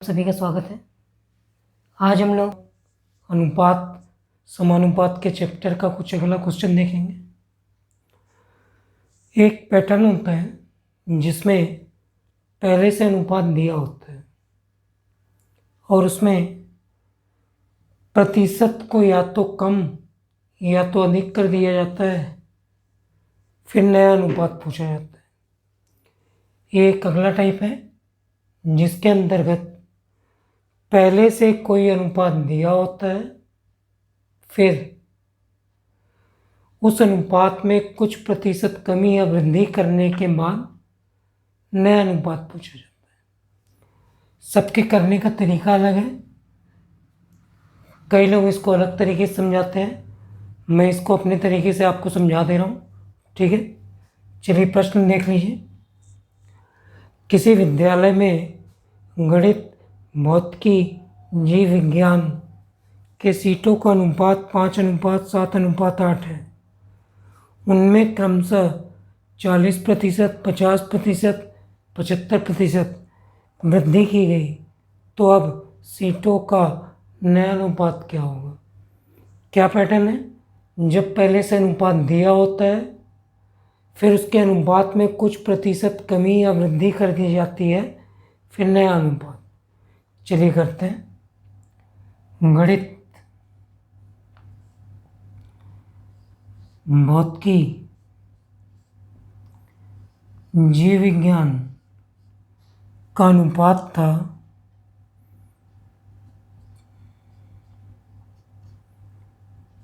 सभी का स्वागत है। आज हम लोग अनुपात समानुपात के चैप्टर का कुछ अगला क्वेश्चन देखेंगे। एक पैटर्न होता है जिसमें पहले से अनुपात दिया होता है और उसमें प्रतिशत को या तो कम या तो अधिक कर दिया जाता है, फिर नया अनुपात पूछा जाता है। ये एक अगला टाइप है जिसके अंतर्गत पहले से कोई अनुपात दिया होता है, फिर उस अनुपात में कुछ प्रतिशत कमी या वृद्धि करने के बाद नया अनुपात पूछा जाता है। सबके करने का तरीका अलग है। कई लोग इसको अलग तरीके से समझाते हैं, मैं इसको अपने तरीके से आपको समझा दे रहा हूँ। ठीक है, चलिए प्रश्न देख लीजिए। किसी विद्यालय में गणित, भौतिकी, जीव विज्ञान के सीटों का अनुपात 5:7:8 है। उनमें क्रमशः 40%, 50%, 75% वृद्धि की गई, तो अब सीटों का नया अनुपात क्या होगा? क्या पैटर्न है? जब पहले से अनुपात दिया होता है, फिर उसके अनुपात में कुछ प्रतिशत कमी या वृद्धि कर दी जाती है, फिर नया अनुपात। चलिए करते हैं। गणित, भौतिकी, जीव विज्ञान का अनुपात था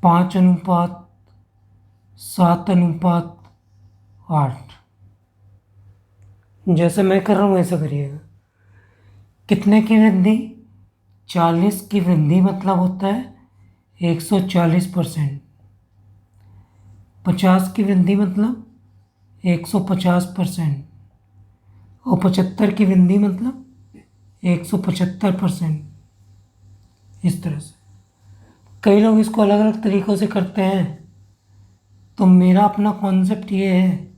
5:7:8। जैसे मैं कर रहा हूँ वैसा करिएगा। कितने की वृद्धि? 40 की वृद्धि मतलब होता है 140%। 50 की वृद्धि मतलब 150%। और 75 की वृद्धि मतलब 175%। इस तरह से कई लोग इसको अलग अलग तरीक़ों से करते हैं, तो मेरा अपना कॉन्सेप्ट ये है,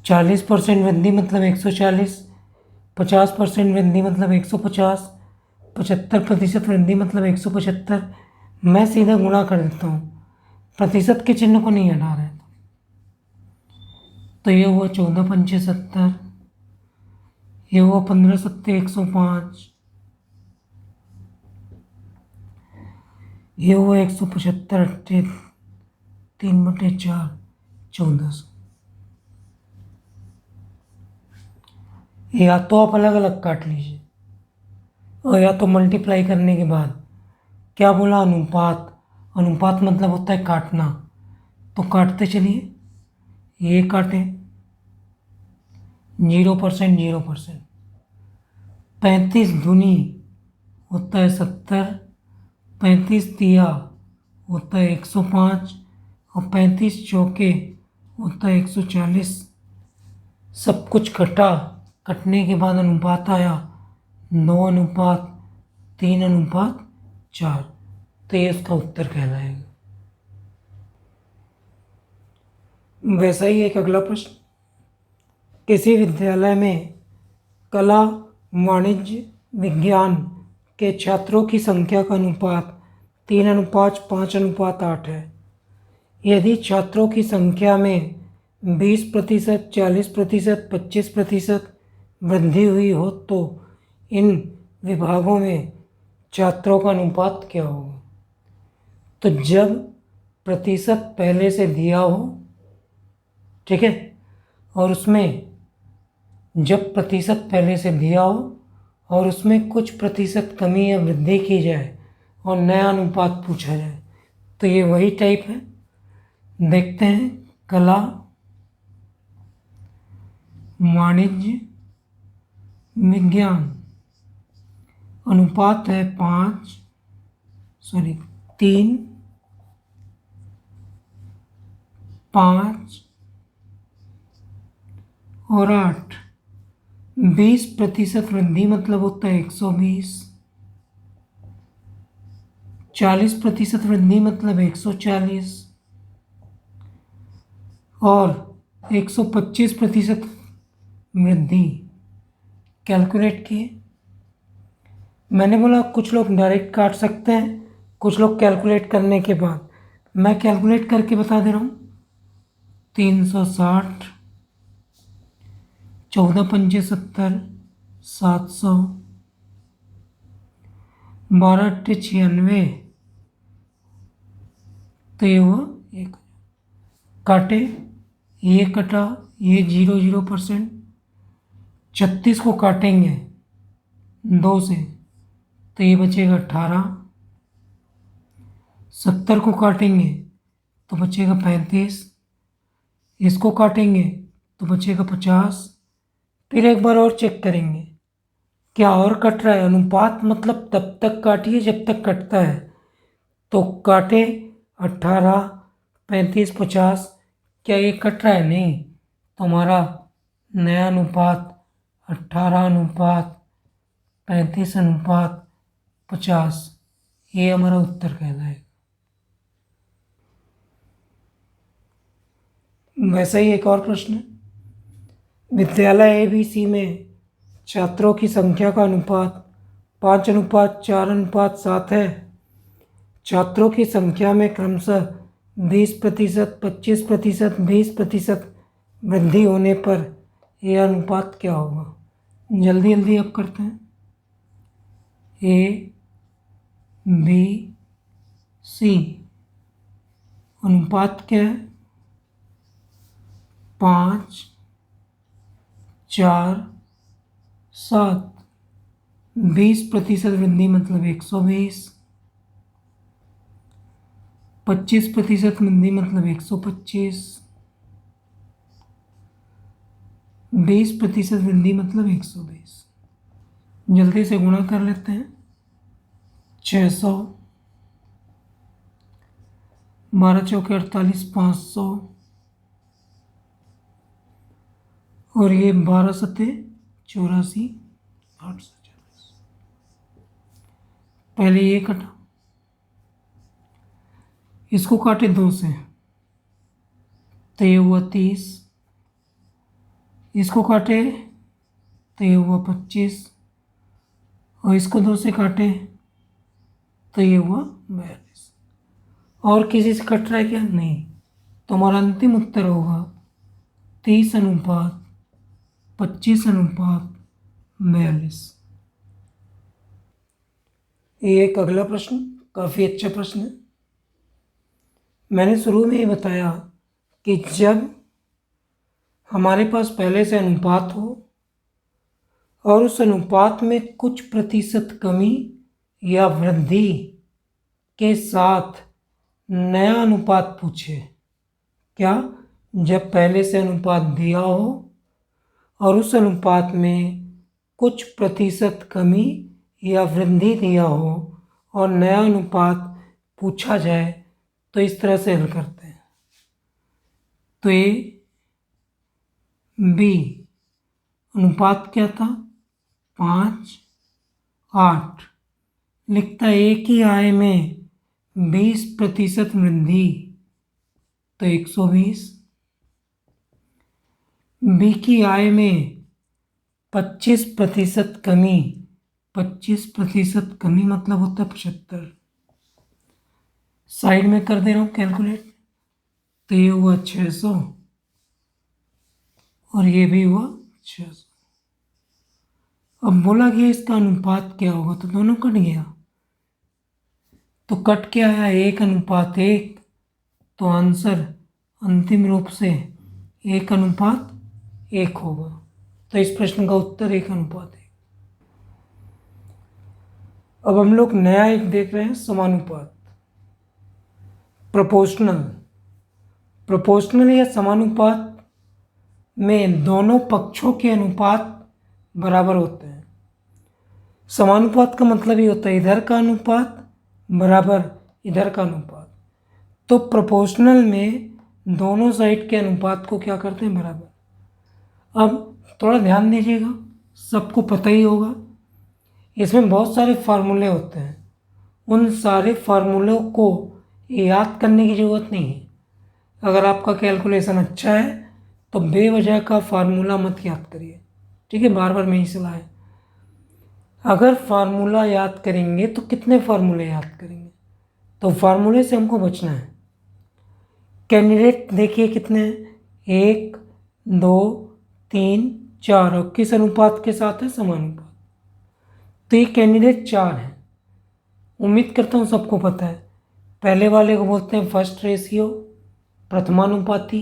40% वृद्धि मतलब 140, 50% वृद्धि मतलब 150, 75% वृद्धि मतलब 175। मैं सीधा गुणा कर देता हूँ, प्रतिशत के चिन्ह को नहीं हटा रहे। तो ये हुआ 14×5 70, ये हुआ 15×7 105, ये हुआ 175, 3/4 1400। या तो आप अलग अलग काट लीजिए और या तो मल्टीप्लाई करने के बाद। क्या बोला? अनुपात। अनुपात मतलब होता है काटना, तो काटते चलिए। ये काटें 0%, 0%। 35 दूनी होता है 70, 35 तिया होता है 105 और 35 चौके होता है 140। सब कुछ कटा, कटने के बाद अनुपात आया 9:3:4। तो ये उसका उत्तर कहलाएगा। वैसा ही एक अगला प्रश्न। किसी विद्यालय में कला, वाणिज्य, विज्ञान के छात्रों की संख्या का अनुपात 3:5:8 है। यदि छात्रों की संख्या में 20%, 40%, 25% वृद्धि हुई हो तो इन विभागों में छात्रों का अनुपात क्या होगा? तो जब प्रतिशत पहले से दिया हो, ठीक है, और उसमें जब प्रतिशत पहले से दिया हो और उसमें कुछ प्रतिशत कमी या वृद्धि की जाए और नया अनुपात पूछा जाए, तो ये वही टाइप है। देखते हैं। कला, वाणिज्य, विज्ञान, अनुपात है 3, 5 और 8। 20% वृद्धि मतलब होता है 120, 40% वृद्धि मतलब 140 और 125% वृद्धि कैलकुलेट किए मैंने बोला कुछ लोग डायरेक्ट काट सकते हैं, कुछ लोग कैलकुलेट करने के बाद। मैं कैलकुलेट करके बता दे रहा हूँ। 360, 14×5 = 700, 12×8 = 96, तो ये हुआ 1। काटे, ये कटा, ये 0% 36 को काटेंगे 2 से तो ये बचेगा 18, 70 को काटेंगे तो बचेगा 35, इसको काटेंगे तो बचेगा 50। फिर एक बार और चेक करेंगे क्या और कट रहा है। अनुपात मतलब तब तक काटिए जब तक कटता है। तो काटे 18, 35, 50, क्या ये कट रहा है? नहीं। तो हमारा नया अनुपात 18:35:50, ये हमारा उत्तर कहलाएगा। वैसे ही एक और प्रश्न है। विद्यालय ABC में छात्रों की संख्या का अनुपात 5:4:7 है। छात्रों की संख्या में क्रमशः 20%, 25%, 20% वृद्धि होने पर यह अनुपात क्या होगा? जल्दी जल्दी अब करते हैं। ABC अनुपात क्या है? 5:4:7। 20% वृद्धि मतलब 120, 25% वृद्धि मतलब 125, 20% वृद्धि मतलब 120। जल्दी से गुणा कर लेते हैं। 600, 12×4 = 48, 500, और ये 12×7 = 84, 840। पहले ये कटा, इसको काटे 2 से तो ये हुआ 30, इसको काटे तो ये हुआ 25, और इसको 2 से काटे तो ये हुआ 42। और किसी से कट रहा है क्या? नहीं। तो हमारा अंतिम उत्तर होगा 30:25:42। ये एक अगला प्रश्न काफ़ी अच्छा प्रश्न है। मैंने शुरू में ही बताया कि जब हमारे पास पहले से अनुपात हो और उस अनुपात में कुछ प्रतिशत कमी या वृद्धि के साथ नया अनुपात पूछे। क्या? जब पहले से अनुपात दिया हो और उस अनुपात में कुछ प्रतिशत कमी या वृद्धि दिया हो और नया अनुपात पूछा जाए तो इस तरह से हल करते हैं। तो ये बी अनुपात क्या था? 5:8। लिखता है एक ही आय में 20% वृद्धि तो 120। बी की आय में 25% कमी, 25% कमी मतलब होता है 75। साइड में कर दे रहा हूँ कैलकुलेट, तो ये हुआ 600 और ये भी हुआ 600। अब बोला गया इसका अनुपात क्या होगा, तो दोनों कट गया। तो कट क्या आया? 1:1। तो आंसर अंतिम रूप से 1:1 होगा। तो इस प्रश्न का उत्तर 1:1। अब हम लोग नया एक देख रहे हैं, समानुपात। प्रोपोर्शनल या समानुपात में दोनों पक्षों के अनुपात बराबर होते हैं। समानुपात का मतलब ये होता है इधर का अनुपात बराबर इधर का अनुपात। तो प्रोपोर्शनल में दोनों साइड के अनुपात को क्या करते हैं? बराबर। अब थोड़ा ध्यान दीजिएगा, सबको पता ही होगा इसमें बहुत सारे फार्मूले होते हैं। उन सारे फार्मूलों को याद करने की ज़रूरत नहीं है। अगर आपका कैलकुलेशन अच्छा है तो बेवजह का फार्मूला मत याद करिए, ठीक है? बार बार मैं ही सलाह है। अगर फार्मूला याद करेंगे तो कितने फार्मूले याद करेंगे, तो फार्मूले से हमको बचना है। कैंडिडेट देखिए कितने हैं, 1 2 3 4, और किस अनुपात के साथ है, समानुपात। तो ये कैंडिडेट 4 हैं। उम्मीद करता हूँ सबको पता है। पहले वाले को बोलते हैं फर्स्ट रेशियो, प्रथमानुपाती।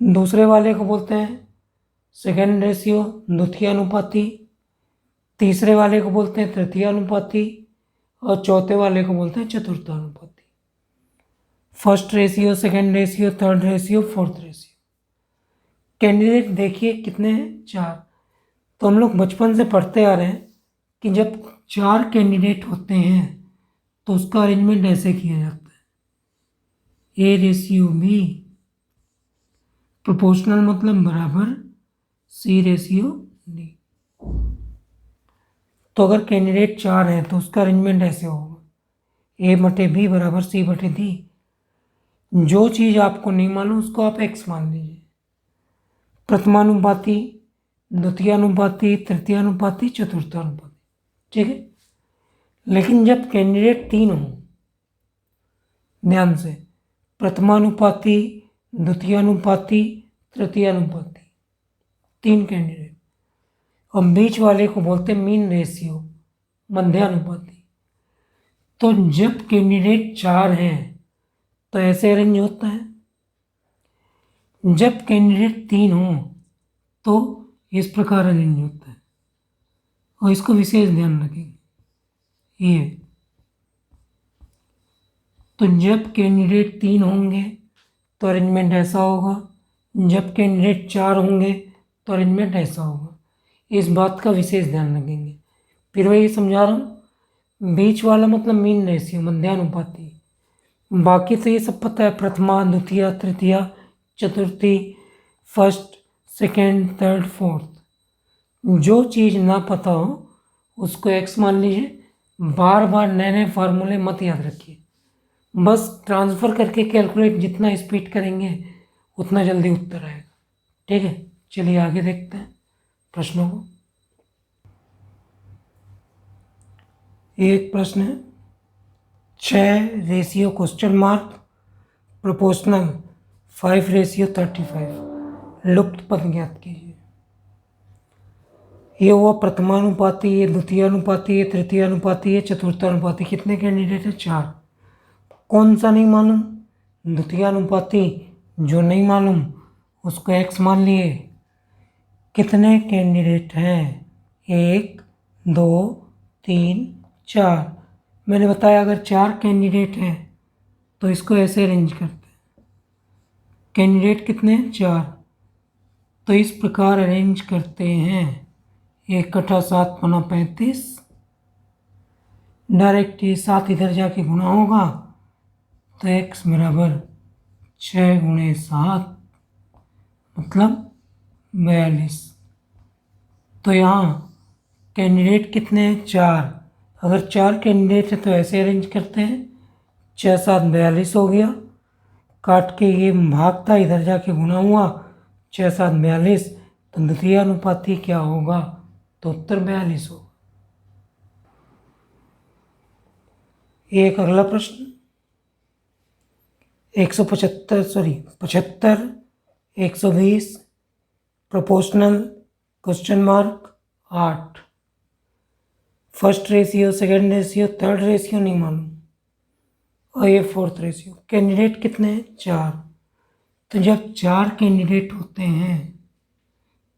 दूसरे वाले को बोलते हैं सेकेंड रेशियो, द्वितीय अनुपाती। तीसरे वाले को बोलते हैं तृतीय अनुपाती, और चौथे वाले को बोलते हैं चतुर्थानुपाती। First ratio, second ratio, third ratio, fourth ratio. Candidate देखिए कितने हैं, 4। तो हम लोग बचपन से पढ़ते आ रहे हैं कि जब 4 कैंडिडेट होते हैं तो उसका अरेंजमेंट ऐसे किया जाता है, ए रेशियो बी, प्रोपोर्शनल मतलब बराबर, सी रेशियो डी। तो अगर कैंडिडेट 4 हैं तो उसका अरेंजमेंट ऐसे होगा, ए बटे बी बराबर सी बटे डी। जो चीज़ आपको नहीं मालूम उसको आप एक्स मान लीजिए। प्रथमानुपाती, द्वितीयानुपाती, तृतीयानुपाती, चतुर्थानुपाती, ठीक है। लेकिन जब कैंडिडेट 3 हो, ध्यान से, प्रथमानुपाती, द्वितीयानुपाती, तृतीयानुपाती, 3 कैंडिडेट, और बीच वाले को बोलते हैं मीन रेशियो, मध्यानुपाती। तो जब कैंडिडेट 4 हैं तो ऐसे अरेंज होता है। जब कैंडिडेट 3 हो तो इस प्रकार अरेंज होता है, और इसको विशेष ध्यान रखेंगे ये। तो जब कैंडिडेट 3 होंगे तो अरेंजमेंट ऐसा होगा, जब कैंडिडेट 4 होंगे तो अरेंजमेंट ऐसा होगा। इस बात का विशेष ध्यान रखेंगे। फिर वही समझा रहा हूँ, बीच वाला मतलब मीन रेशियो, मध्यानुपाती। बाकी तो ये सब पता है, प्रथमा, द्वितीय, तृतीय, चतुर्थी, फर्स्ट, सेकेंड, थर्ड, फोर्थ। जो चीज़ ना पता हो उसको एक्स मान लीजिए। बार बार नए नए फार्मूले मत याद रखिए, बस ट्रांसफ़र करके कैलकुलेट जितना स्पीड करेंगे उतना जल्दी उत्तर आएगा, ठीक है। चलिए आगे देखते हैं प्रश्नों को। एक प्रश्न है, 6 ratio question mark, proportional 5 ratio 35, लुप्त पद ज्ञात कीजिए। ये हुआ प्रथमानुपाती, ये द्वितीयानुपाती, ये तृतीयानुपाती, ये चतुर्थानुपाती। कितने कैंडिडेट है, 4। कौन सा नहीं मालूम, द्वितीयानुपाती। जो नहीं मालूम उसको एक्स मान लिए। कितने कैंडिडेट हैं, 1 2 3 4। मैंने बताया अगर 4 कैंडिडेट हैं तो इसको ऐसे अरेंज करते हैं। कैंडिडेट कितने हैं, 4। तो इस प्रकार अरेंज करते हैं, 1 कटा 7 पना 35। डायरेक्ट ये 7 इधर जाके गुना होगा तो x बराबर 6 गुणे 7 मतलब 42। तो यहाँ कैंडिडेट कितने हैं, 4। अगर 4 कैंडिडेट है तो ऐसे अरेंज करते हैं, 6 7 42 हो गया। काट के ये भाग था, इधर जाके गुना हुआ, 6 7 42। तो द्वितीय अनुपाती क्या होगा, तो उत्तर 42 होगा। एक अगला प्रश्न, 75 120, proportional question mark 8। First ratio, second ratio, third ratio नहीं मालूम, और ये फोर्थ रेशियो। कैंडिडेट कितने हैं, 4। तो जब 4 कैंडिडेट होते हैं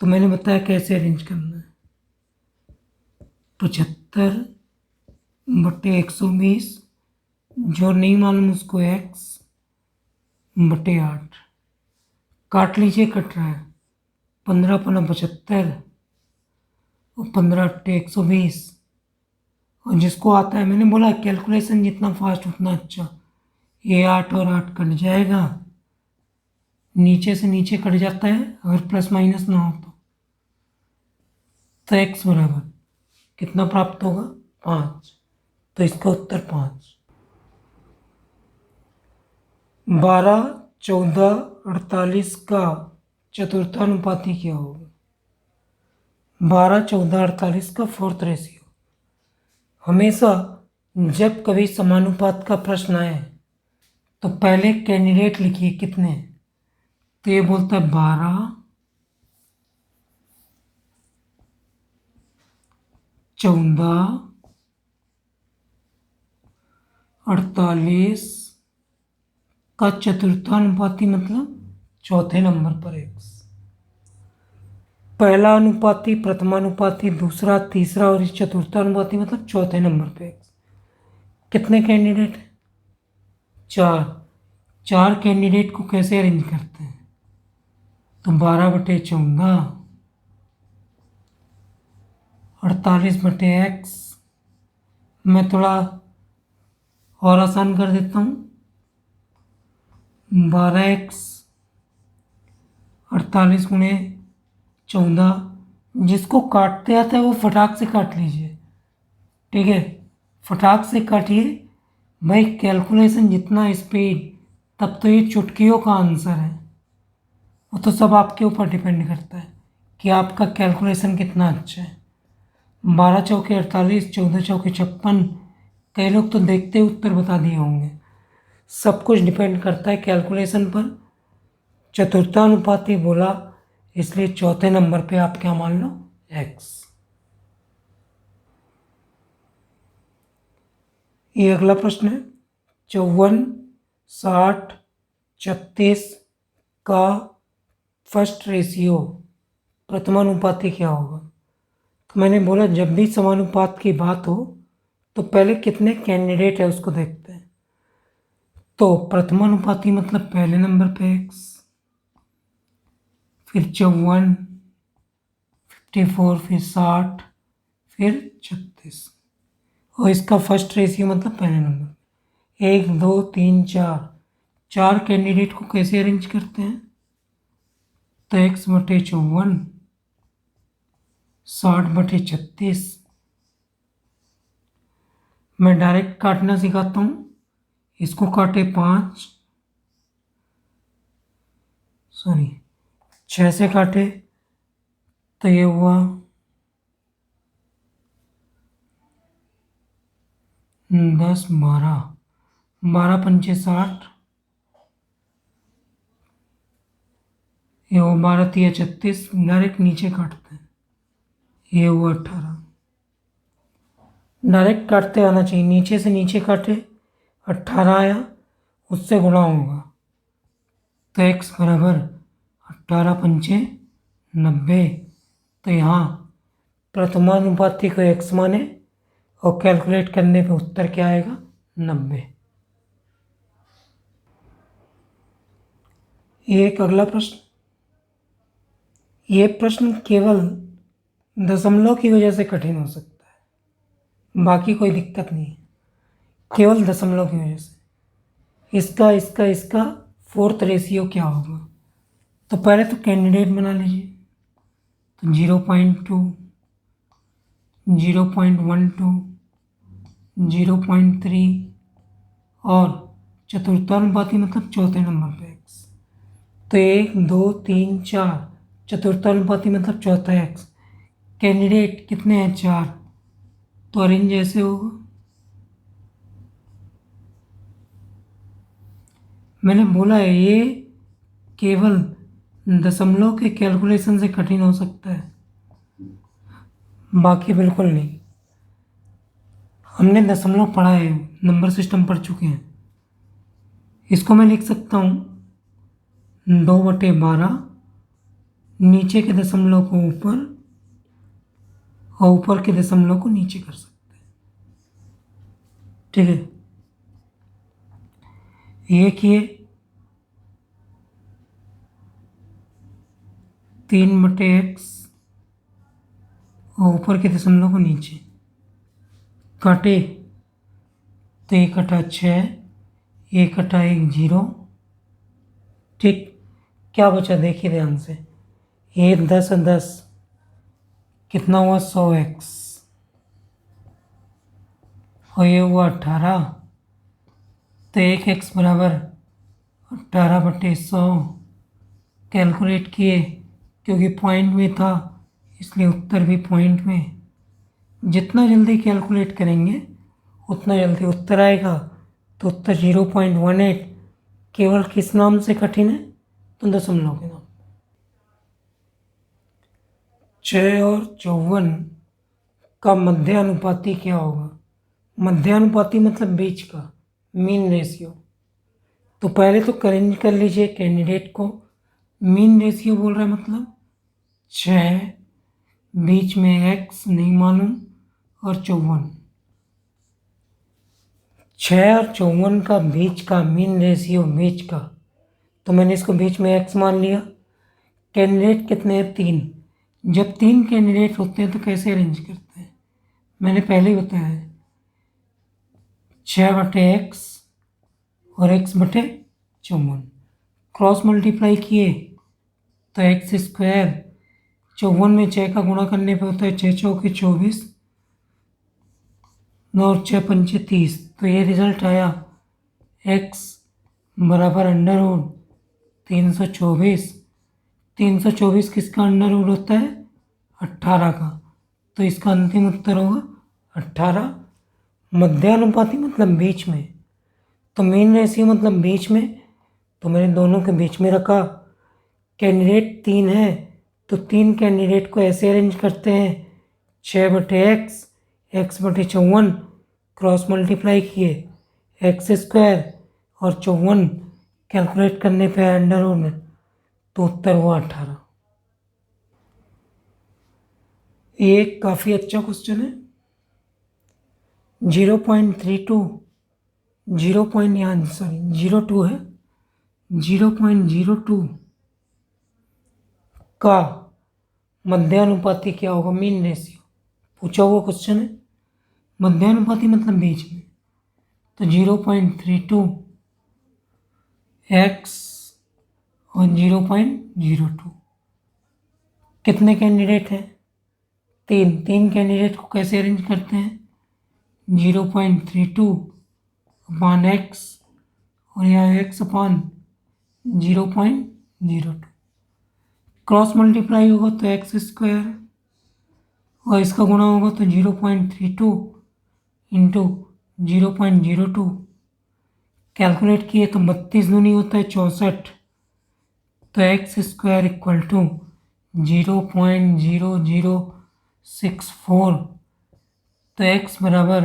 तो मैंने बताया कैसे अरेंज करना है, 75 बटे 120, जो नहीं मालूम उसको x बटे 8। काट लीजिए, कट रहा है, 15 पना 75 और 15 अट्टे 120। और जिसको आता है, मैंने बोला कैलकुलेशन जितना फास्ट उतना अच्छा। ये 8 और 8 कट जाएगा, नीचे से नीचे कट जाता है अगर प्लस माइनस ना हो तो x बराबर कितना प्राप्त होगा, 5। तो इसका उत्तर 5। 12 14 48 का चतुर्थानुपाती क्या होगा, 12, 14, 48 का फोर्थ रेशियो। हमेशा जब कभी समानुपात का प्रश्न आए तो पहले कैंडिडेट लिखिए कितने। तो ये बोलता है 12, 14, 48 का चतुर्थानुपाती मतलब चौथे नंबर पर x। पहला अनुपाती, प्रथमानुपाती, दूसरा, तीसरा और इस चतुर्थानुपाती मतलब चौथे नंबर पे x। कितने कैंडिडेट हैं? 4। 4 कैंडिडेट को कैसे अरेंज करते हैं? तो 12/14, 48/x। मैं थोड़ा और आसान कर देता हूँ, 12x 48 × 14। जिसको काटते आता है वो फटाक से काट लीजिए, ठीक है, फटाक से काटिए भाई। कैलकुलेशन जितना स्पीड, तब तो ये चुटकियों का आंसर है। वो तो सब आपके ऊपर डिपेंड करता है कि आपका कैलकुलेशन कितना अच्छा है। 12 चौके 48, 14 चौके 56। कई लोग तो देखते ही उत्तर बता दिए होंगे। सब कुछ डिपेंड करता है कैलकुलेशन पर। चतुर्थानुपाती बोला इसलिए चौथे नंबर पे आप क्या मान लो? x। ये अगला प्रश्न है, 54, 60, 36 का फर्स्ट रेशियो प्रथमानुपाती क्या होगा? तो मैंने बोला जब भी समानुपात की बात हो तो पहले कितने कैंडिडेट है उसको देखते हैं। तो प्रथमानुपाती मतलब पहले नंबर पे x, फिर 54, 54, फिर 60, फिर 36। और इसका फर्स्ट रेशियो मतलब पहले नंबर 1, 2, 3, 4। 4 कैंडिडेट को कैसे अरेंज करते हैं? तो x/54, 60/36। मैं डायरेक्ट काटना सिखाता हूँ। इसको काटे 5, सॉरी 6 से काटे तो ये हुआ 10, 12, 12×5 = 60। ये वो 12×3 = 36। डायरेक्ट नीचे काटते हैं, ये हुआ 18। डायरेक्ट काटते आना चाहिए, नीचे से नीचे काटे 18 आया, उससे गुणा होगा तो x बराबर 18×5 = 90। तो यहाँ प्रथमानुपाती को x माने और कैलकुलेट करने पे उत्तर क्या आएगा? 90। ये एक अगला प्रश्न। ये प्रश्न केवल दशमलव की वजह से कठिन हो सकता है, बाकी कोई दिक्कत नहीं है, केवल दशमलव की वजह से। इसका फोर्थ रेशियो क्या होगा? तो पहले तो कैंडिडेट बना लीजिए। तो 0.2, 0.12, 0.3 और चतुर्थानुपाती मतलब चौथे नंबर पे x। तो 1, 2, 3, 4। चतुर्थानुपाती मतलब चौथा x। कैंडिडेट कितने हैं? 4। तो अरेंज ऐसे होगा, मैंने बोला है ये केवल दशमलव के कैलकुलेशन से कठिन हो सकता है, बाकी बिल्कुल नहीं। हमने दशमलव पढ़ा है, नंबर सिस्टम पढ़ चुके हैं। इसको मैं लिख सकता हूँ 2/12, नीचे के दशमलव को ऊपर और ऊपर के दशमलव को नीचे कर सकते हैं, ठीक है। ये किए 3/x और ऊपर के दशमलव को नीचे काटे तो 1/6, 1/1 0, ठीक। क्या बचा देखिए ध्यान से, ये 10 और 10 कितना हुआ? 100x और ये हुआ 18। तो 1x बराबर 18/100। कैलकुलेट किए क्योंकि पॉइंट में था इसलिए उत्तर भी पॉइंट में। जितना जल्दी कैलकुलेट करेंगे उतना जल्दी उत्तर आएगा। तो उत्तर 0.18 केवल किस नाम से कठिन है? तो दशमलव के नाम। 6 और 54 का मध्यानुपाती क्या होगा? मध्यानुपाती मतलब बीच का, मीन रेशियो। तो पहले तो करेंज कर लीजिए कैंडिडेट को। मीन रेशियो बोल रहा है मतलब 6, बीच में x नहीं मालूम, और 54। 6 और 54 का बीच का मीन रेशियो, बीच का, तो मैंने इसको बीच में x मान लिया। कैंडिडेट कितने हैं? 3। जब 3 कैंडिडेट होते हैं तो कैसे अरेंज करते हैं? मैंने पहले ही बताया है, 6/x और x/54 क्रॉस मल्टीप्लाई किए तो x²। 54 में 6 का गुणा करने पे होता है 6 चौके 24, 9 और 6 पंचे 30। तो ये रिजल्ट आया x बराबर √ 324। 324 किसका √ होता है? 18 का। तो इसका अंतिम उत्तर होगा 18। मध्यानुपाती मतलब बीच में, तो मीन रेशियो मतलब बीच में, तो मैंने दोनों के बीच में रखा। कैंडिडेट 3 है तो 3 कैंडिडेट को ऐसे अरेंज करते हैं, 6/x, x/54 क्रॉस मल्टीप्लाई किए x² और 54 कैलकुलेट करने पे √ तो उत्तर हुआ 18। ये काफ़ी अच्छा क्वेश्चन है। 0.32 02 है, 0.02 का मध्यानुपाती क्या होगा? मीन रेशियो पूछा हुआ क्वेश्चन है। मध्यानुपाती मतलब बीच में, तो 0.32 x और 0.02। कितने कैंडिडेट हैं? 3 कैंडिडेट को कैसे अरेंज करते हैं? 0.32/x और यहाँ x/0.02 क्रॉस मल्टीप्लाई होगा तो x² और इसका गुणा होगा तो 0.32 इंटू 0.02। कैलकुलेट किए तो 32 दूनी होता है 64। तो x² = 0.0064। तो x बराबर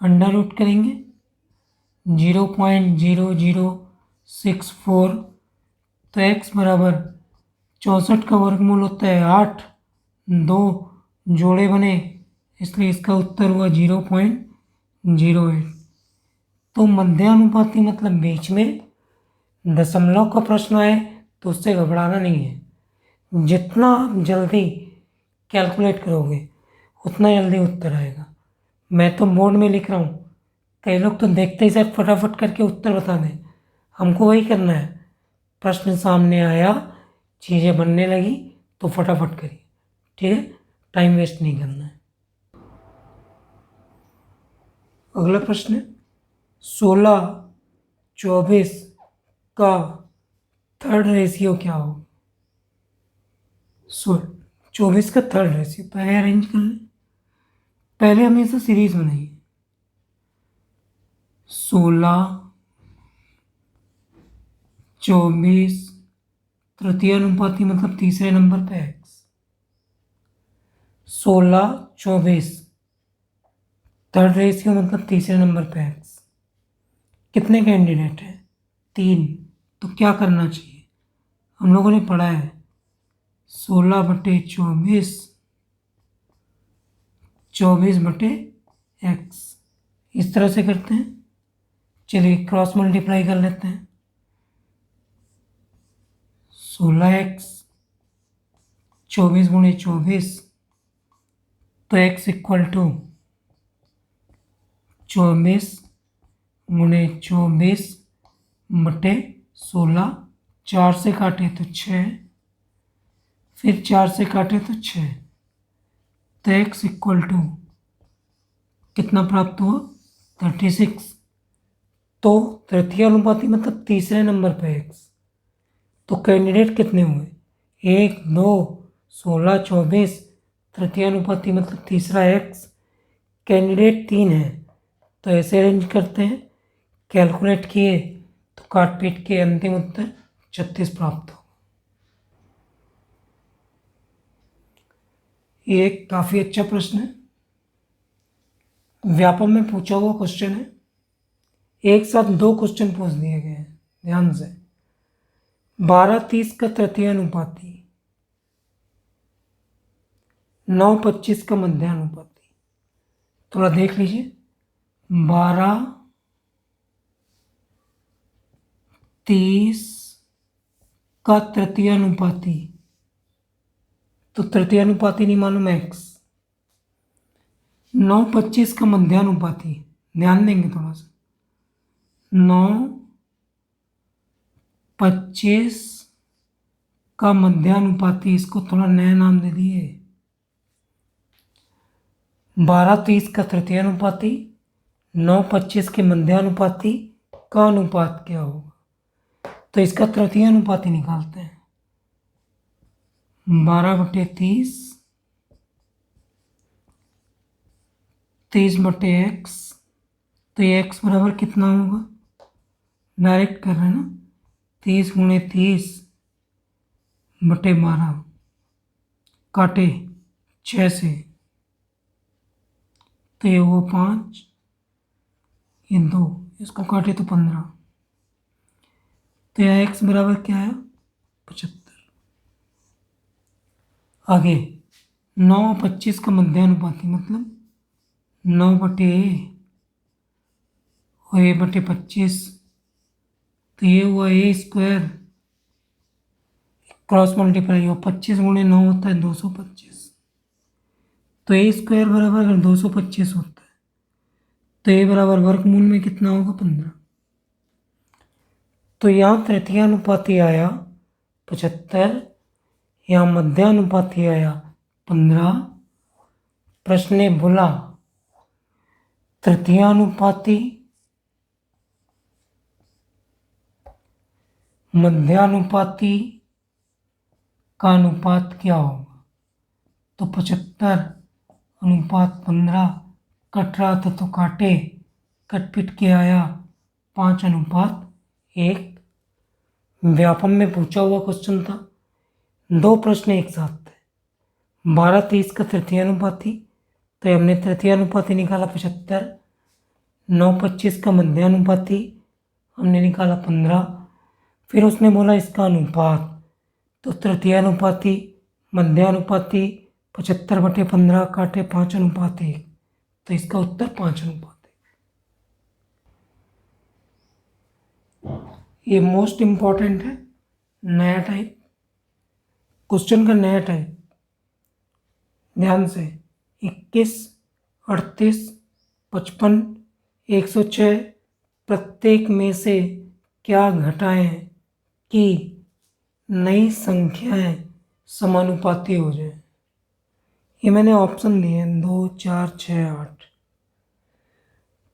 √ करेंगे 0.0064। तो x बराबर 64 का वर्गमूल होता है 8। 2 जोड़े बने, इसलिए इसका उत्तर हुआ 0.08। तो मध्यानुपाती मतलब बीच में। दशमलव का प्रश्न आए तो उससे घबराना नहीं है। जितना आप जल्दी कैलकुलेट करोगे उतना जल्दी उत्तर आएगा। मैं तो बोर्ड में लिख रहा हूँ, कई लोग तो देखते ही सर फटाफट करके उत्तर बता दें। हमको वही करना है, प्रश्न सामने आया, चीज़ें बनने लगी तो फटाफट करिए, ठीक है? टाइम वेस्ट नहीं करना है। अगला प्रश्न है 16/24 का थर्ड रेशियो क्या हो? 24 का थर्ड रेशियो पहले अरेंज कर लें। पहले हमेशा सीरीज बनाइए। 16/24 तृतीय अनुपाती मतलब तीसरे नंबर पे x। 16/24 थर्ड रेशियो मतलब तीसरे नंबर पे x। कितने कैंडिडेट हैं? 3। तो क्या करना चाहिए? हम लोगों ने पढ़ा है 16/24 24/x। इस तरह से करते हैं। चलिए क्रॉस मल्टीप्लाई कर लेते हैं। 16x 24 × 24 तो x = 24/24/16। 4 से काटे तो 6, फिर 4 से काटे तो 6। तो x = कितना प्राप्त हुआ? 36। तो तृतीय अनुपाती मतलब तीसरे नंबर पे x। तो कैंडिडेट कितने हुए? 1 2 16 24 तृतीयानुपाती मतलब तीसरा x, कैंडिडेट 3 है तो ऐसे अरेंज करते हैं, कैलकुलेट किए तो काट पीट के अंतिम उत्तर 36 प्राप्त हो। ये एक काफ़ी अच्छा प्रश्न है, व्यापम में पूछा हुआ क्वेश्चन है। एक साथ 2 क्वेश्चन पूछ दिए गए हैं, ध्यान से। 12:30 का तृतीयानुपाती, 9:25 का मध्यानुपाती। थोड़ा देख लीजिए, 12:30 का तृतीयानुपाती, तो तृतीयानुपाती नहीं मालूम x। 9:25 का मध्यानुपाती, ध्यान देंगे थोड़ा सा। 9:25 का मध्यानुपाती, इसको थोड़ा नया नाम दे दिए। 12:30 का तृतीयानुपाती, 9:25 के मध्यानुपाती का अनुपात क्या होगा? तो इसका तृतीयानुपाती निकालते हैं। 12/30, 30/x, तो ये x बराबर कितना होगा? डायरेक्ट कर रहे हैं ना, 30 × 30/12, काटे 6 से, तो ये वो 5, ये 2, इसको काटे तो 15, तो यह x बराबर क्या है? 75। आगे 9:25 का मध्यानुपाती मतलब 9/a और a/25, तो ये हुआ a², क्रॉस मल्टीप्लाई हुआ, 25 × 9 होता है 225, तो a² बराबर अगर 225 होता है तो a बराबर वर्गमूल में कितना होगा? 15। तो यहाँ तृतीयानुपाती आया 75, यहाँ मध्यानुपाती आया 15। प्रश्न ने बोला तृतीयानुपाती मध्यानुपाती का अनुपात क्या होगा? तो 75:15, कट रहा था तो काटे, कट पिट के आया 5:1। व्यापम में पूछा हुआ क्वेश्चन था, 2 प्रश्न एक साथ थे। 12:30 का तृतीयानुपाती, तो हमने तृतीयानुपाती निकाला 75। 9:25 का मध्यानुपाती हमने निकाला 15। फिर उसने बोला इसका अनुपात, तो तृतीयानुपाती मध्यानुपाती 75/15, काटे 5:1, तो इसका उत्तर 5:1। ये मोस्ट इम्पॉर्टेंट है, नया टाइप क्वेश्चन का, नया टाइप। ध्यान से, 21, 38, 55, 106 प्रत्येक में से क्या घटाएं कि नई संख्याएं समानुपाती हो जाए। ये मैंने ऑप्शन दिए हैं 2, 4, 6, 8।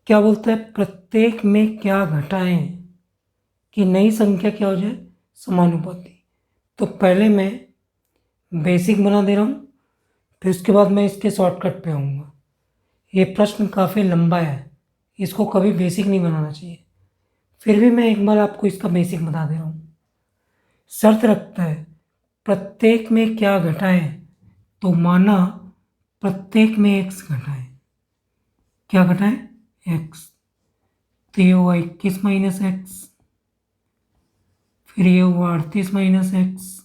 क्या बोलता है? प्रत्येक में क्या घटाएं कि नई संख्या क्या हो जाए? समानुपाती। तो पहले मैं बेसिक बना दे रहा हूँ, फिर उसके बाद मैं इसके शॉर्टकट पे आऊँगा। ये प्रश्न काफ़ी लंबा है, इसको कभी बेसिक नहीं बनाना चाहिए, फिर भी मैं एक बार आपको इसका बेसिक बता दे रहा हूँ। शर्त रखता है प्रत्येक में क्या घटाएं, तो माना प्रत्येक में x घटाएं। क्या घटाएं? x। तो ये हुआ 21 - x, फिर ये हुआ 38 - x,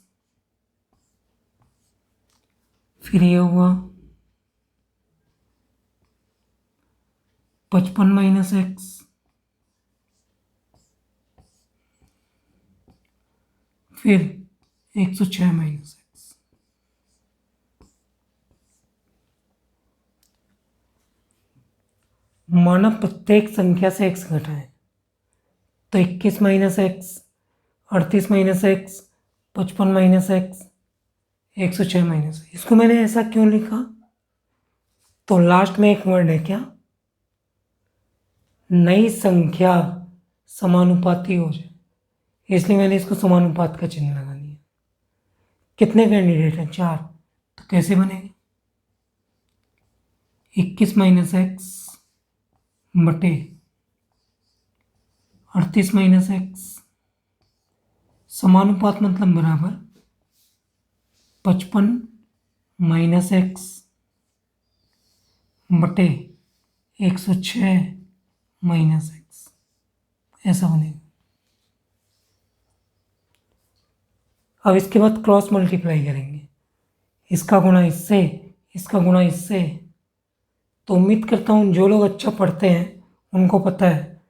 फिर ये हुआ 55 - x, फिर 106 - x। माना प्रत्येक संख्या से x घटाएं, तो 21 - x, 38 - x, 55 - x, 106 - x। इसको मैंने ऐसा क्यों लिखा? तो लास्ट में एक वर्ड है क्या? नई संख्या समानुपाती हो जाए, इसलिए मैंने इसको समानुपात का चिन्ह लगा दिया। कितने कैंडिडेट हैं? 4। तो कैसे बनेंगे? 21 माइनस एक्स बटे 38 माइनस एक्स समानुपात मतलब बराबर 55 माइनस एक्स बटे 106 माइनस एक्स, ऐसा बनेगा। अब इसके बाद क्रॉस मल्टीप्लाई करेंगे, इसका गुणा इससे, इसका गुणा इससे। तो उम्मीद करता हूँ जो लोग अच्छा पढ़ते हैं उनको पता है,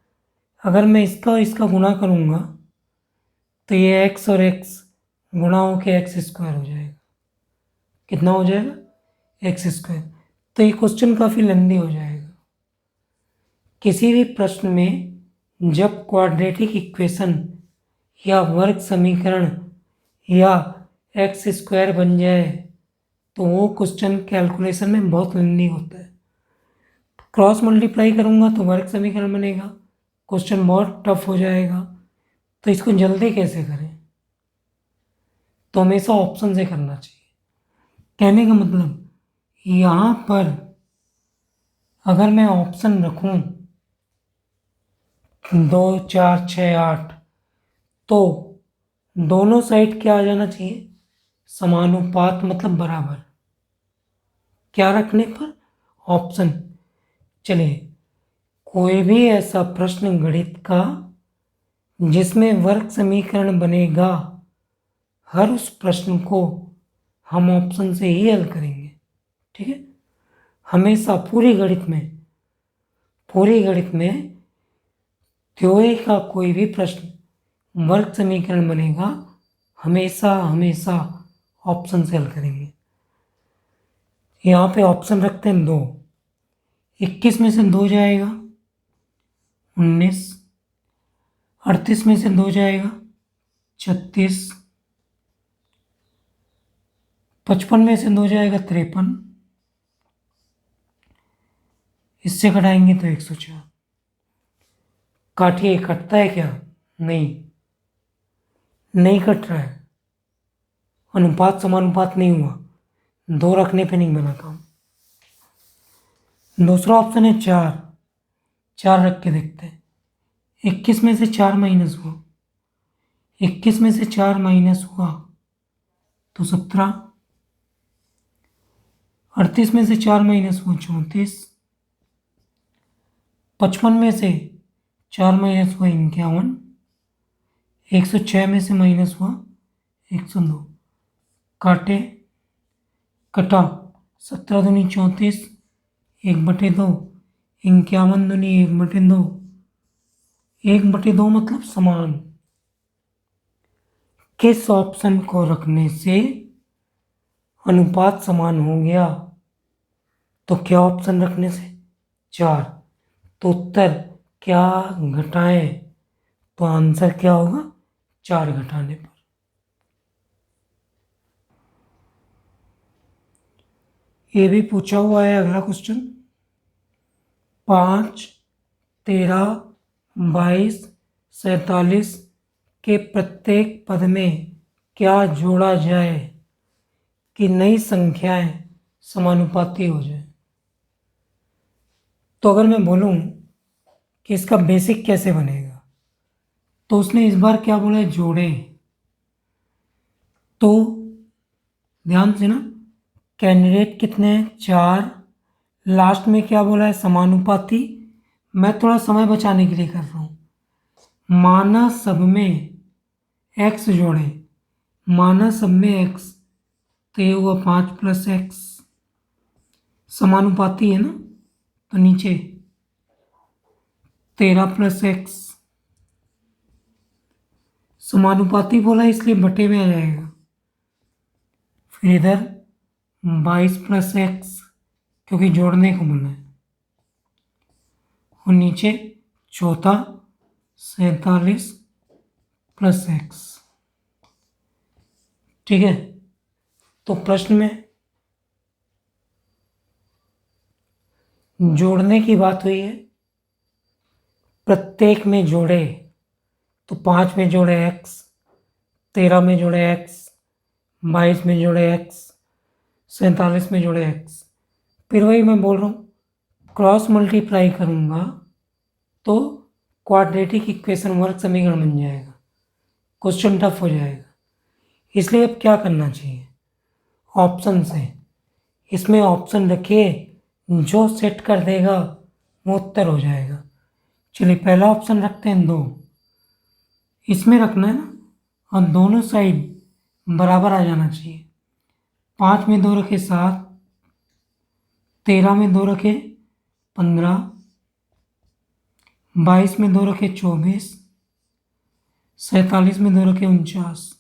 अगर मैं इसका इसका गुणा करूँगा तो ये x और x गुणा होकर एक्स स्क्वायर हो जाएगा। कितना हो जाएगा? X square. तो ये क्वेश्चन काफ़ी लेंदी हो जाएगा। किसी भी प्रश्न में जब क्वाड्रेटिक इक्वेशन या वर्ग समीकरण या एक्स स्क्वायर बन जाए तो वो क्वेश्चन कैलकुलेशन में बहुत लेंदी होता है। क्रॉस मल्टीप्लाई करूँगा तो वर्ग समीकरण बनेगा, क्वेश्चन बहुत टफ हो जाएगा। तो इसको जल्दी कैसे करें? तो हमेशा ऑप्शन से करना चाहिए। कहने का मतलब यहाँ पर अगर मैं ऑप्शन रखूँ 2 4 6 8 तो दोनों साइड क्या आ जाना चाहिए? समानुपात मतलब बराबर। क्या रखने पर? ऑप्शन। चलिए, कोई भी ऐसा प्रश्न गणित का जिसमें वर्ग समीकरण बनेगा, हर उस प्रश्न को हम ऑप्शन से ही हल करेंगे। ठीक है? हमेशा पूरी गणित में थ्योरी का कोई भी प्रश्न वर्ग समीकरण बनेगा, हमेशा ऑप्शन से हल करेंगे। यहाँ पे ऑप्शन रखते हैं 2। 21 में से 2 जाएगा 19, 38 में से 2 जाएगा 36, 55 में से 2 जाएगा 53, इससे घटाएंगे तो 104। काटिए, कटता है क्या? नहीं कट रहा है। अनुपात समानुपात नहीं हुआ, 2 रखने पे नहीं बना काम। दूसरा ऑप्शन है 4, 4 रख के देखते हैं। 21 में से 4 माइनस हुआ, 21 में से 4 माइनस हुआ तो 17, 38 में से 4 माइनस हुआ 34, 55 में से 4 माइनस हुआ 51, 106 में से माइनस हुआ 102। काटे, कटा, 17 दूनी 34, 1/2, 51 दूनी 1/2, 1/2 मतलब समान। किस ऑप्शन को रखने से अनुपात समान हो गया? तो क्या ऑप्शन रखने से? 4। तो उत्तर क्या घटाएं? तो आंसर क्या होगा? 4 घटाने पर। ये भी पूछा हुआ है अगला क्वेश्चन। 5, 13, 22, 47 के प्रत्येक पद में क्या जोड़ा जाए कि नई संख्याएं समानुपाती हो जाए? तो अगर मैं बोलूं कि इसका बेसिक कैसे बनेगा, तो उसने इस बार क्या बोला है? जोड़े। तो ध्यान से ना, कैंडिडेट कितने हैं? 4। लास्ट में क्या बोला है? समानुपाती। मैं थोड़ा समय बचाने के लिए कर रहा हूँ। माना सब में x जोड़े, माना सब में x, तो ये हुआ 5 + x, समानुपाती है ना, तो नीचे 13 + x, समानुपाती बोला इसलिए बटे में आ जाएगा। फिर इधर 22 + x, क्योंकि जोड़ने को बोला है, और नीचे चौथा 47 + x। ठीक है? तो प्रश्न में जोड़ने की बात हुई है, प्रत्येक में जोड़े, तो 5 में जोड़े x, 13 में जोड़े x, 22 में जोड़े x, 47 में जोड़े x। फिर वही मैं बोल रहा हूँ, क्रॉस मल्टीप्लाई करूँगा तो क्वाड्रेटिक इक्वेशन वर्ग समीकरण बन जाएगा, क्वेश्चन टफ हो जाएगा। इसलिए अब क्या करना चाहिए, ऑप्शन से इसमें ऑप्शन रखिए, जो सेट कर देगा वो उत्तर हो जाएगा। चलिए पहला ऑप्शन रखते हैं 2, इसमें रखना है ना, और दोनों साइड बराबर आ जाना चाहिए। 5 में 2 रखे 7, 13 में 2 रखे 15, 22 में 2 रखे 24, 47 में 2 रखे 49।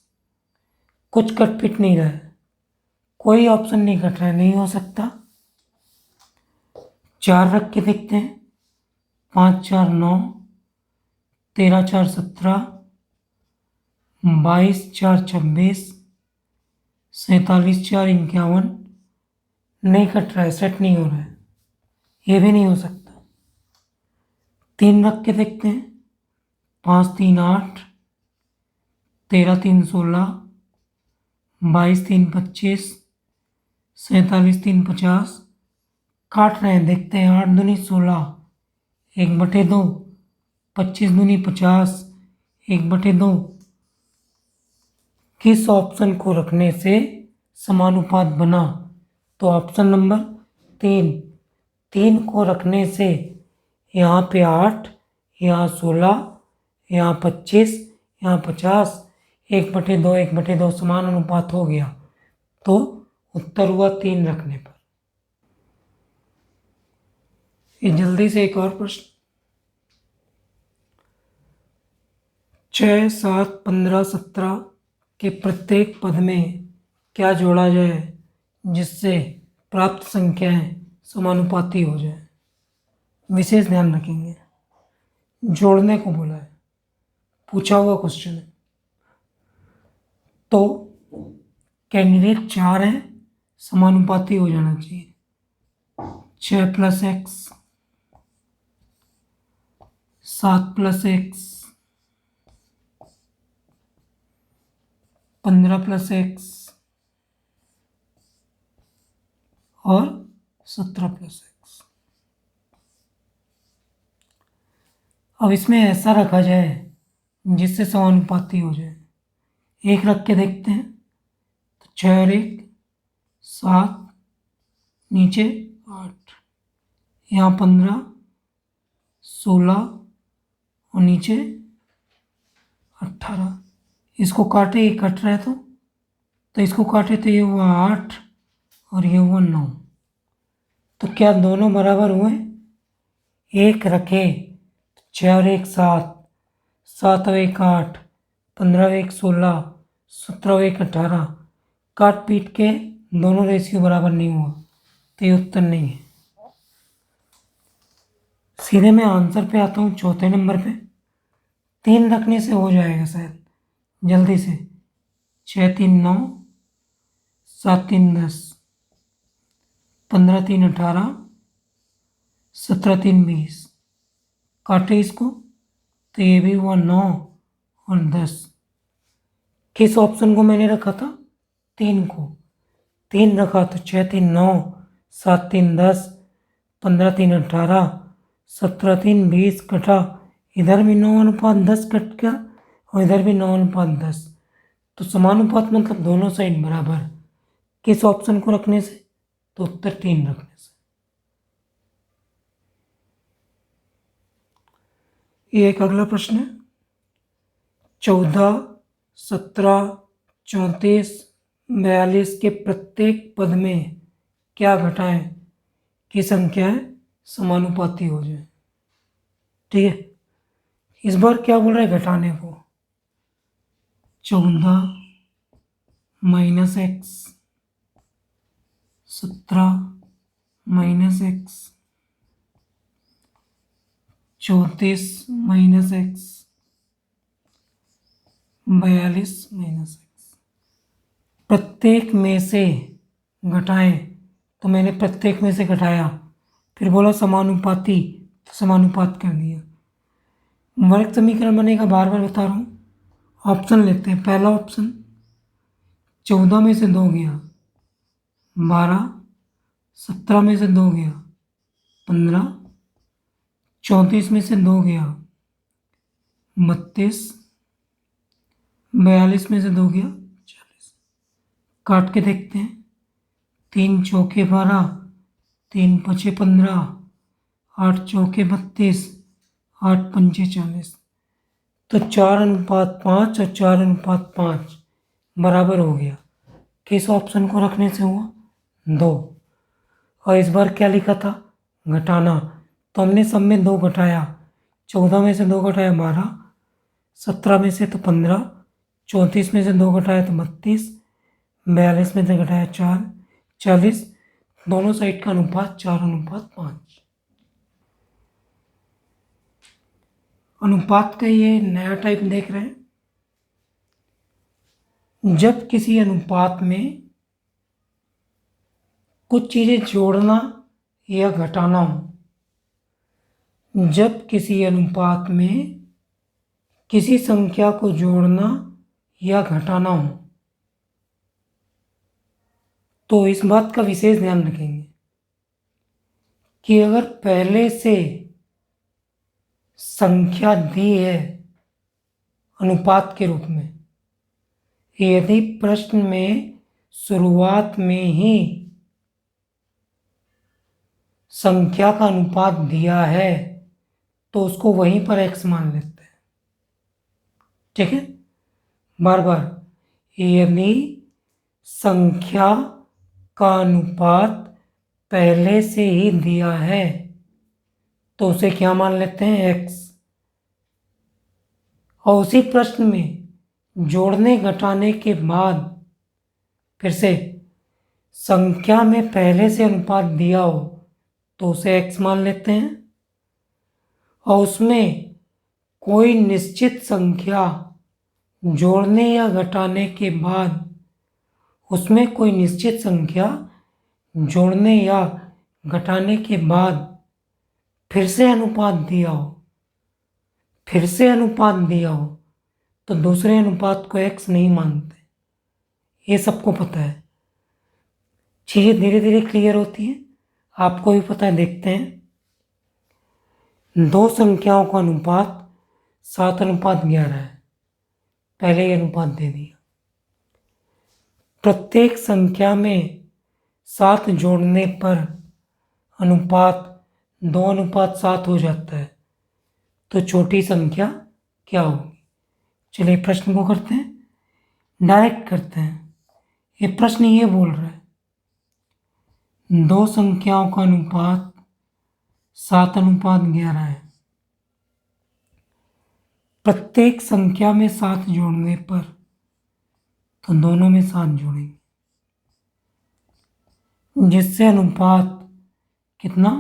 कुछ कटपिट नहीं रहा है, कोई ऑप्शन नहीं कट रहा है, नहीं हो सकता। 4 रख के देखते हैं, 5 4 9, 13 4 17, 22 4 26, 47 4 51। नहीं कट रहा है, सेट नहीं हो रहा है, ये भी नहीं हो सकता। 3 रख के देखते हैं, 5 3 8, 13 3 16, 22 3 25, 47 3 50। काट रहे हैं, देखते हैं। 8 दूनी 16, 1/2, 25 दूनी 50, 1/2। किस ऑप्शन को रखने से समानुपात बना, तो ऑप्शन नंबर 3, 3 को रखने से यहाँ पे 8, यहाँ 16, यहाँ 25, यहाँ 50, 1/2 1/2 समान अनुपात हो गया, तो उत्तर हुआ 3 रखने पर। ये जल्दी से एक और प्रश्न, 6 7 15 17 के प्रत्येक पद में क्या जोड़ा जाए जिससे प्राप्त संख्याएं समानुपाती हो जाए। विशेष ध्यान रखेंगे, जोड़ने को बोला है, पूछा हुआ क्वेश्चन है। तो कैंडिडेट 4 है, समानुपाती हो जाना चाहिए। 6 + x, 7 + x, 15 + x और 17 + x। अब इसमें ऐसा रखा जाए जिससे समानुपाती हो जाए। एक रख के देखते हैं, तो 6 और 1 7, नीचे 8, यहाँ 15 16 और नीचे 18। इसको काटे, ये कट रहा है तो इसको काटे तो ये हुआ 8 और ये हुआ 9। तो क्या दोनों बराबर हुए? एक रखे, 6 और 1 7, 7 और 1 8, 15 और 1 16, 17 और 1 18। काट पीट के दोनों रेशियो बराबर नहीं हुआ, तो ये उत्तर नहीं है। सीधे मैं आंसर पे आता हूँ, चौथे नंबर पे। 3 रखने से हो जाएगा शायद, जल्दी से। 6 3 9, 7 3 10, 15 3 18, 17 3 20। काटे इसको तो ये भी हुआ 9 और 10। किस ऑप्शन को मैंने रखा था? 3 को। 3 रखा तो 6 3 9, 7 3 10, 15 3 18, 17 3 20 कटा। इधर भी 9:10 कट गया और इधर भी 9:10। तो समानुपात मतलब दोनों साइड बराबर। किस ऑप्शन को रखने से? तो उत्तर 3 रखने से। ये एक अगला प्रश्न है, 14 17 34 42 के प्रत्येक पद में क्या घटाएं की संख्याएं समानुपाती हो जाए। ठीक है, इस बार क्या बोल रहा है घटाने को? 14 - x, 17 - x, 34 - x, 42 - x। प्रत्येक में से घटाएं, तो मैंने प्रत्येक में से घटाया, फिर बोला समानुपाती, तो समानुपात कर दिया। वर्ग समीकरण बनेगा, बार बार बता रहा हूँ। ऑप्शन लेते हैं। पहला ऑप्शन, 14 में से 2 गया 12, 17 में से 2 गया 15, 34 में से 2 गया 32, 42 में से 2 गया 40। काट के देखते हैं। 3 चौके 12, 3 पचे 15, 8 चौके 32, 8 पंचे 40। तो 4:5 और 4:5 बराबर हो गया। किस ऑप्शन को रखने से हुआ? 2। और इस बार क्या लिखा था? घटाना। तो हमने सब में 2 घटाया। 14 में से 2 घटाया 12, 17 में से तो 15, 34 में से 2 घटाया तो 32, 42 में से घटाया 4, 40। दोनों साइड का अनुपात 4:5। अनुपात का ये नया टाइप देख रहे हैं। जब किसी अनुपात में कुछ चीज़ें जोड़ना या घटाना हो, जब किसी अनुपात में किसी संख्या को जोड़ना या घटाना हो, तो इस बात का विशेष ध्यान रखेंगे कि अगर पहले से संख्या दी है अनुपात के रूप में, यदि प्रश्न में शुरुआत में ही संख्या का अनुपात दिया है तो उसको वहीं पर x मान लेते हैं। ठीक है, बार बार, यदि संख्या का अनुपात पहले से ही दिया है तो उसे क्या मान लेते हैं? x। और उसी प्रश्न में जोड़ने घटाने के बाद फिर से संख्या में पहले से अनुपात दिया हो तो उसे x मान लेते हैं। और उसमें कोई निश्चित संख्या जोड़ने या घटाने के बाद, उसमें कोई निश्चित संख्या जोड़ने या घटाने के बाद फिर से अनुपात दिया हो, तो दूसरे अनुपात को x नहीं मानते। ये सबको पता है। चीज़ें धीरे धीरे क्लियर होती हैं, आपको भी पता है। देखते हैं, 2 संख्याओं का अनुपात 7:11 है। पहले ही अनुपात दे दिया। प्रत्येक संख्या में 7 जोड़ने पर अनुपात 2:7 हो जाता है। तो छोटी संख्या क्या होगी? चलिए प्रश्न को करते हैं, डायरेक्ट करते हैं। ये प्रश्न ये बोल रहा है 2 संख्याओं का अनुपात 7:11 है। प्रत्येक संख्या में 7 जोड़ने पर, तो दोनों में 7 जोड़ेंगे, जिससे अनुपात कितना?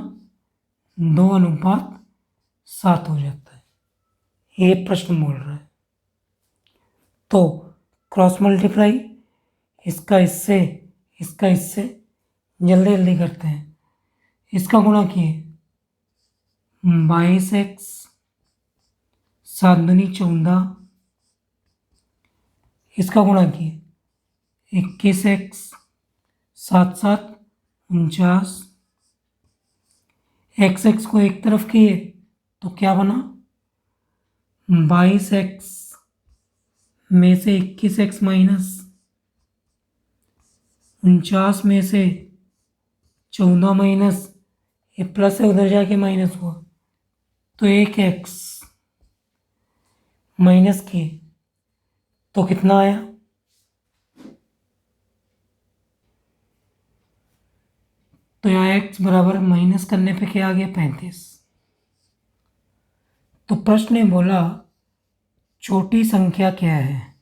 2:7 हो जाता है। ये प्रश्न बोल रहा है। तो क्रॉस मल्टीप्लाई, इसका इससे, इसका इससे, जल्दी जल्दी करते हैं। इसका गुणा किए 22x, 7 दूनी 14, इसका गुणा किए 21x, 7 7 49, x को एक तरफ किए तो क्या बना? 22x में से 21x माइनस 49 में से 14 माइनस, ये प्लस है उधर जाके माइनस हुआ, तो 1x माइनस किए तो कितना आया? तो यहाँ x बराबर माइनस करने पे क्या आ गया? 35। तो प्रश्न ने बोला छोटी संख्या क्या है?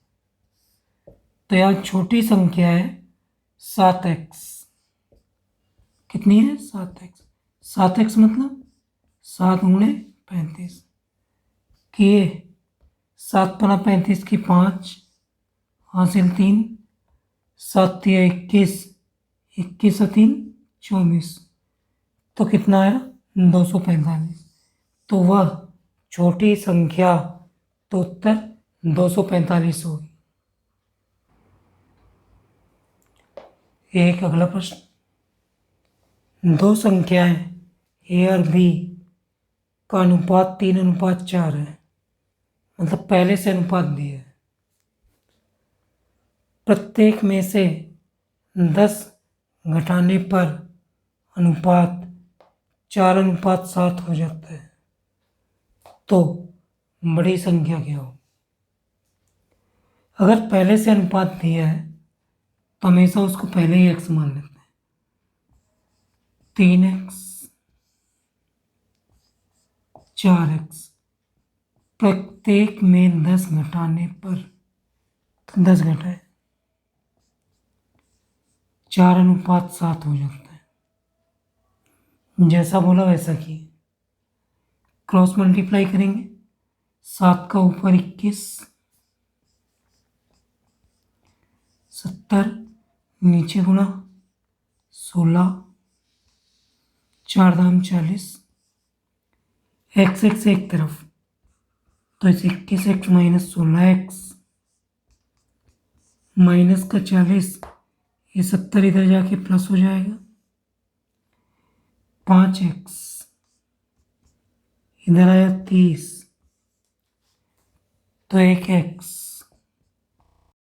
तो यहाँ छोटी संख्या है 7x। कितनी है? 7x। 7x मतलब 7 गुणे 35 किए 7 पना 35 की 5 हासिल 3, 7 तिया 21, 21 और 3 24, तो कितना आया? 245। तो वह छोटी संख्या, तो उत्तर 245 होगी। एक अगला प्रश्न, 2 संख्याएं ए और बी का अनुपात 3:4 है, मतलब पहले से अनुपात दिया है। प्रत्येक में से 10 घटाने पर अनुपात 4:7 हो जाता है, तो बड़ी संख्या क्या हो। अगर पहले से अनुपात दिया है तो हमेशा उसको पहले ही x मान लेते हैं। 3x 4x, प्रत्येक में 10 घटाने पर, तो 10 घटाए 4:7 हो जाता है। जैसा बोला वैसा किए, क्रॉस मल्टीप्लाई करेंगे। 7 का ऊपर 21, 70, नीचे गुणा 16, 4 दाम 40, x एक तरफ, तो इसे 21x माइनस 16x माइनस का 40, ये 70 इधर जाके प्लस हो जाएगा। 5x इधर आया 30, तो 1x